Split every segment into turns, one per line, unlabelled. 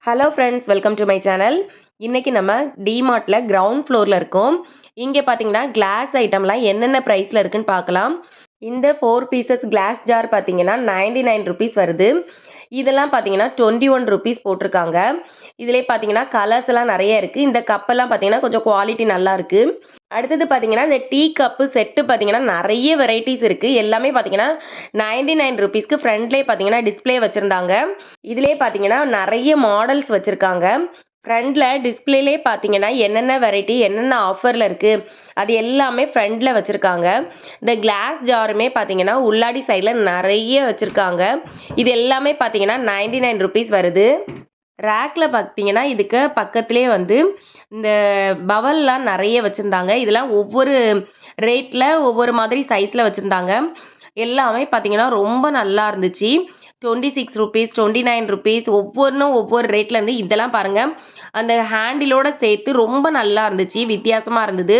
Hello friends, welcome to my channel. இன்னைக்கு நம்ம டிமார்ட்ல ground ஃப்ளோர்ல இருக்கோம். இங்கே பார்த்தீங்கன்னா கிளாஸ் ஐட்டம்லாம் என்னென்ன ப்ரைஸில் இருக்குன்னு பார்க்கலாம். இந்த 4 பீசஸ் கிளாஸ் ஜார் பார்த்தீங்கன்னா 99 ருபீஸ் வருது. இதெல்லாம் பார்த்தீங்கன்னா 21 ருபீஸ் போட்டிருக்காங்க. இதிலே பார்த்தீங்கன்னா கலர்ஸ் எல்லாம் நிறைய இருக்குது. இந்த கப்பெல்லாம் பார்த்தீங்கன்னா கொஞ்சம் குவாலிட்டி நல்லா இருக்குது. அடுத்தது பார்த்தீங்கன்னா இந்த டீ கப்பு செட்டு பார்த்தீங்கன்னா நிறைய வெரைட்டிஸ் இருக்குது. எல்லாமே பார்த்தீங்கன்னா 99 ருபீஸ்க்கு ஃப்ரண்ட்லேயே பார்த்தீங்கன்னா டிஸ்பிளே வச்சுருந்தாங்க. இதிலே பார்த்தீங்கன்னா நிறைய மாடல்ஸ் வச்சுருக்காங்க. ஃப்ரண்டில் டிஸ்பிளேலே பார்த்தீங்கன்னா என்னென்ன வெரைட்டி என்னென்ன ஆஃபரில் இருக்குது அது எல்லாமே ஃப்ரண்டில் வச்சுருக்காங்க. இந்த கிளாஸ் ஜாருமே பார்த்தீங்கன்னா உள்ளாடி சைடில் நிறைய வச்சுருக்காங்க. இது எல்லாமே பார்த்தீங்கன்னா 99 ருபீஸ் வருது. ரேக்கில் பார்த்தீங்கன்னா இதுக்கு பக்கத்துலேயே வந்து இந்த பவல்லாம் நிறைய வச்சுருந்தாங்க. இதெல்லாம் ஒவ்வொரு ரேட்டில் ஒவ்வொரு மாதிரி சைஸில் வச்சுருந்தாங்க. எல்லாமே பார்த்தீங்கன்னா ரொம்ப நல்லா இருந்துச்சு. 26 ருபீஸ், 29 ருபீஸ், ஒவ்வொன்றும் ஒவ்வொரு ரேட்லேருந்து. இதெல்லாம் பாருங்கள், அந்த ஹேண்டிலோட சேர்த்து ரொம்ப நல்லா இருந்துச்சு, வித்தியாசமாக இருந்தது.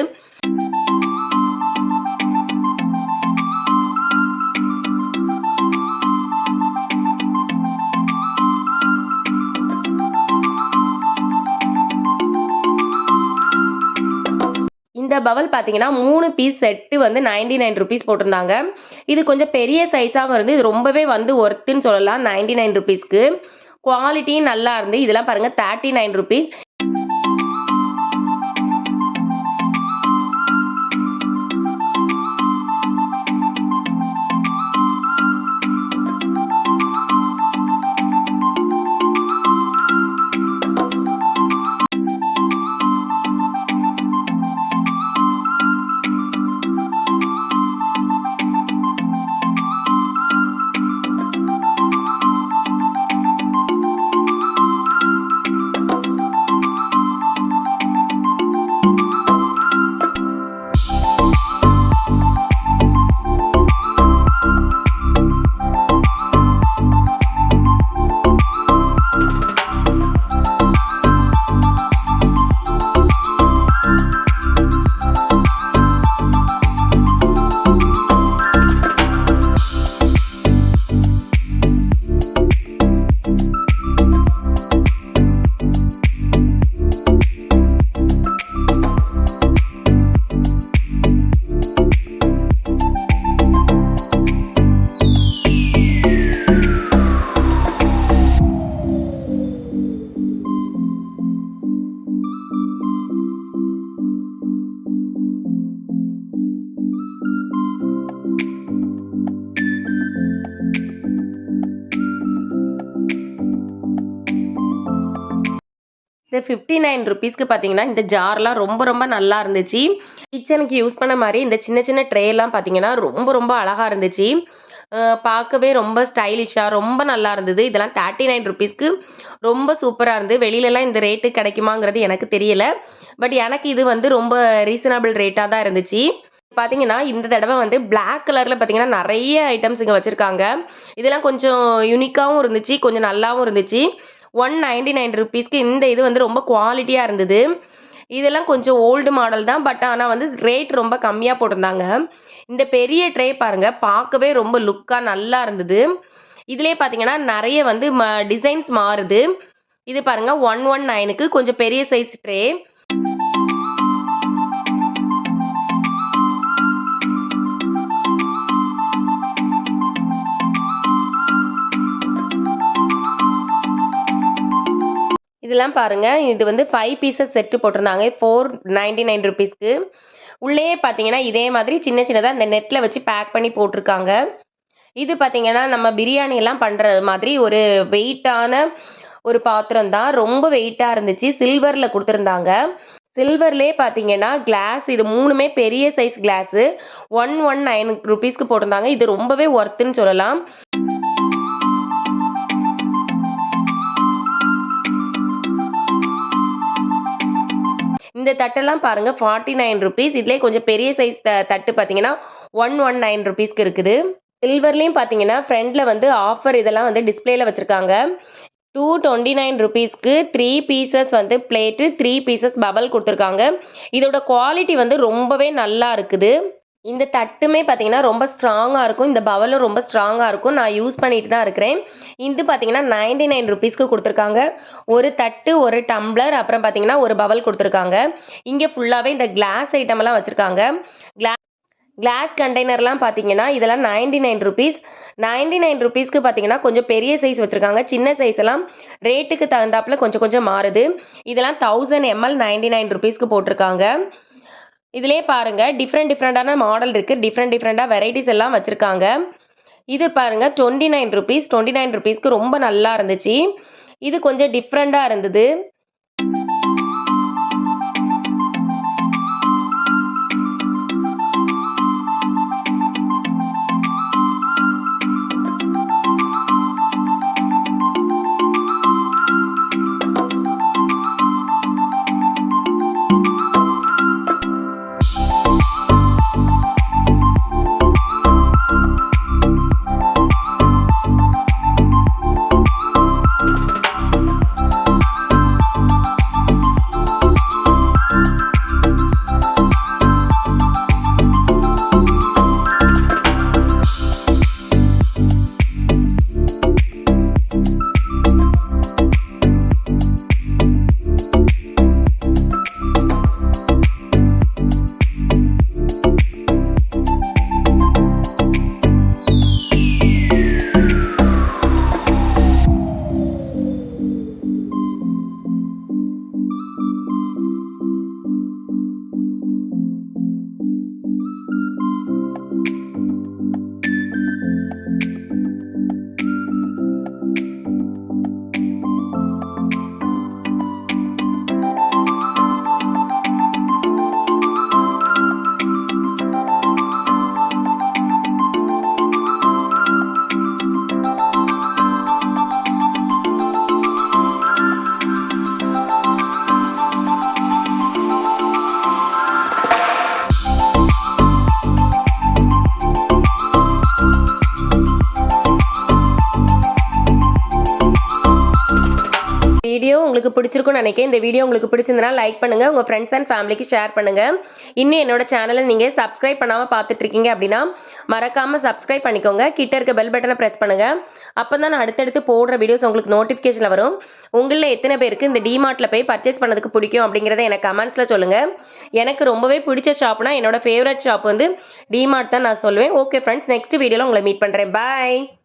இந்த பவல் பார்த்தீங்கன்னா 3 பீஸ் செட்டு வந்து 99 ருபீஸ் போட்டிருந்தாங்க. இது கொஞ்சம் பெரிய சைஸாகவும் இருந்து இது ரொம்பவே வந்து ஒர்த்துன்னு சொல்லலாம். 99 ருபீஸ்க்கு குவாலிட்டியும் நல்லா இருந்து. இதெல்லாம் பாருங்கள் 39 ருபீஸ். இந்த 59 ருபீஸ்க்கு பார்த்தீங்கன்னா இந்த ஜார்லாம் ரொம்ப ரொம்ப நல்லா இருந்துச்சு. கிச்சனுக்கு யூஸ் பண்ண மாதிரி இந்த சின்ன சின்ன ட்ரேலாம் பார்த்தீங்கன்னா ரொம்ப ரொம்ப அழகாக இருந்துச்சு. பார்க்கவே ரொம்ப ஸ்டைலிஷாக ரொம்ப நல்லா இருந்தது. இதெல்லாம் 39 ருபீஸ்க்கு ரொம்ப சூப்பராக இருந்து. வெளியிலலாம் இந்த ரேட்டு கிடைக்குமாங்கிறது எனக்கு தெரியல. பட் எனக்கு இது வந்து ரொம்ப ரீசனபிள் ரேட்டாக தான் இருந்துச்சு. பார்த்தீங்கன்னா இந்த தடவை வந்து பிளாக் கலரில் பார்த்தீங்கன்னா நிறைய ஐட்டம்ஸ் இங்கே வச்சுருக்காங்க. இதெல்லாம் கொஞ்சம் யூனிக்காகவும் இருந்துச்சு, கொஞ்சம் நல்லாவும் இருந்துச்சு. 199 ருபீஸ்க்கு இந்த இது வந்து ரொம்ப குவாலிட்டியாக இருந்தது. இதெல்லாம் கொஞ்சம் ஓல்டு மாடல் தான். பட் ஆனால் வந்து ரேட் ரொம்ப கம்மியாக போட்டிருந்தாங்க. இந்த பெரிய ட்ரே பாருங்கள், பார்க்கவே ரொம்ப லுக்காக நல்லா இருந்தது. இதிலே பார்த்தீங்கன்னா நிறைய வந்து டிசைன்ஸ் மாறுது. இது பாருங்கள் 119க்கு கொஞ்சம் பெரிய சைஸ் ட்ரே. இதெல்லாம் பாருங்கள், இது வந்து 5 பீசஸ் செட்டு போட்டிருந்தாங்க 499 ருபீஸ்க்கு. உள்ளே பார்த்தீங்கன்னா இதே மாதிரி சின்ன சின்னதாக இந்த நெட்டில் வச்சு பேக் பண்ணி போட்டிருக்காங்க. இது பார்த்தீங்கன்னா நம்ம பிரியாணி எல்லாம் பண்ணுற மாதிரி ஒரு வெயிட்டான ஒரு பாத்திரம் தான். ரொம்ப வெயிட்டாக இருந்துச்சு. சில்வரில் கொடுத்துருந்தாங்க. சில்வர்லேயே பார்த்தீங்கன்னா கிளாஸ் இது 3மே பெரிய சைஸ் கிளாஸு 119 ருபீஸ்க்கு போட்டிருந்தாங்க. இது ரொம்பவே ஒர்த்துன்னு சொல்லலாம். இந்த தட்டெல்லாம் பாருங்கள் 49 ருபீஸ். இதிலே கொஞ்சம் பெரிய சைஸ் தட்டு பார்த்தீங்கன்னா 119 ருபீஸ்க்கு இருக்குது. சில்வர்லேயும் பார்த்தீங்கன்னா ஃப்ரண்டில் வந்து ஆஃபர் இதெல்லாம் வந்து டிஸ்பிளேல வச்சுருக்காங்க. 229 ருபீஸ்க்கு 3 பீசஸ் வந்து பிளேட்டு, 3 பீசஸ் பபல் கொடுத்துருக்காங்க. இதோட குவாலிட்டி வந்து ரொம்பவே நல்லா இருக்குது. இந்த தட்டுமே பார்த்தீங்கன்னா ரொம்ப ஸ்ட்ராங்கா இருக்கும். இந்த பவலும் ரொம்ப ஸ்ட்ராங்கா இருக்கும். நான் யூஸ் பண்ணிட்டு தான் இருக்கிறேன். இது பார்த்தீங்கன்னா ₹99க்கு குடுத்துருக்காங்க. ஒரு தட்டு, ஒரு டம்ளர், அப்புறம் பார்த்தீங்கன்னா ஒரு பவல் குடுத்துருக்காங்க. இங்க ஃபுல்லாவே இந்த கிளாஸ் ஐட்டம்லாம் வச்சிருக்காங்க. கிளா கிளாஸ் கண்டெய்னர்லாம் பார்த்தீங்கன்னா, இதெல்லாம் ₹99. ₹99க்கு பார்த்தீங்கன்னா, கொஞ்சம் பெரிய சைஸ் வச்சிருக்காங்க. சின்ன சைஸ் எல்லாம் ரேட்டுக்கு தகுந்தாப்புல கொஞ்சம் கொஞ்சம் மாறுது. இதெல்லாம் 1000 ml ₹99க்கு போட்டிருக்காங்க. இதிலேயே பாருங்க டிஃப்ரெண்டான மாடல் இருக்கு. டிஃப்ரெண்டா வெரைட்டிஸ் எல்லாம் வச்சிருக்காங்க. இது பாருங்க ₹29 ₹29க்கு ரொம்ப நல்லா இருந்துச்சு. இது கொஞ்சம் டிஃப்ரெண்டா இருந்தது. வீடியோ உங்களுக்கு பிடிச்சிருக்கும்னு நினைக்கிறேன். இந்த வீடியோ உங்களுக்கு பிடிச்சிருந்தனா லைக் பண்ணுங்க. உங்க ஃப்ரெண்ட்ஸ் அண்ட் ஃபேமிலிக்கு ஷேர் பண்ணுங்க. இன்னும் என்னோட சேனலை நீங்க சப்ஸ்கிரைப் பண்ணாம பார்த்துட்டு இருக்கீங்க அப்படின்னா மறக்காம சப்ஸ்கிரைப் பண்ணிக்கோங்க. கிட்ட இருக்க பெல் பட்டனை பிரஸ் பண்ணுங்க. அப்பதான் நான் அடுத்தடுத்து போடுற வீடியோஸ் உங்களுக்கு நோட்டிஃபிகேஷன்ல வரும். உங்களில் எத்தனை பேருக்கு இந்த டிமார்ட்ல போய் பர்ச்சேஸ் பண்ணதுக்கு பிடிக்கும் அப்படிங்கிறத எனக்கு கமெண்ட்ஸ்ல சொல்லுங்க. எனக்கு ரொம்பவே பிடிச்ச ஷாப்னா என்னோட ஃபேவரட் ஷாப் வந்து டிமார்ட் தான் நான் சொல்லுவேன். ஓகே ஃப்ரெண்ட்ஸ், நெக்ஸ்ட் வீடியோல உங்களை மீட் பண்றேன். பாய்.